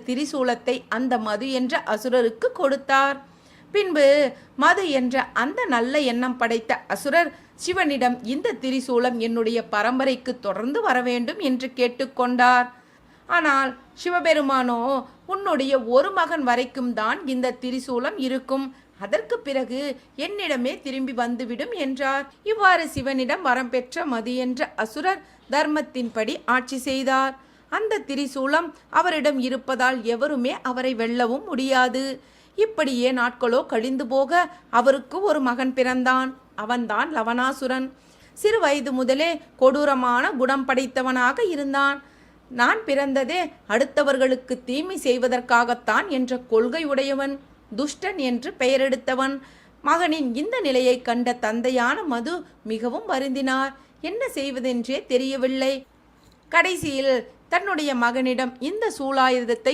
அந்த திரிசூலத்தை அந்த மது என்ற அசுரருக்கு கொடுத்தார். பின்பு மது என்ற அந்த நல்ல எண்ணம் படைத்த அசுரர் சிவனிடம் இந்த திரிசூலம் என்னுடைய பரம்பரைக்கு தொடர்ந்து வர வேண்டும் என்று கேட்டுக்கொண்டார். ஆனால் சிவபெருமானோ, உன்னுடைய ஒரு மகன் வரைக்கும் தான் இந்த திரிசூலம் இருக்கும், அதற்கு பிறகு என்னிடமே திரும்பி வந்துவிடும் என்றார். இவ்வாறு சிவனிடம் வரம் பெற்ற மது என்ற அசுரர் தர்மத்தின்படி ஆட்சி செய்தார். அந்த திரிசூலம் அவரிடம் இருப்பதால் எவருமே அவரை வெல்லவும் முடியாது. இப்படியே நாட்களோ கழிந்து போக அவருக்கு ஒரு மகன் பிறந்தான். அவன்தான் லவணாசுரன். சிறு வயது முதலே கொடூரமான குணம் படைத்தவனாக இருந்தான். நான் பிறந்ததே அடுத்தவர்களுக்கு தீமை செய்வதற்காகத்தான் என்ற கொள்கை உடையவன், துஷ்டன் என்று பெயரெடுத்தவன். மகனின் இந்த நிலையை கண்ட தந்தையான மது மிகவும் வருந்தினார். என்ன செய்வதென்றே தெரியவில்லை. கடைசியில் தன்னுடைய மகனிடம் இந்த சூலாயுதத்தை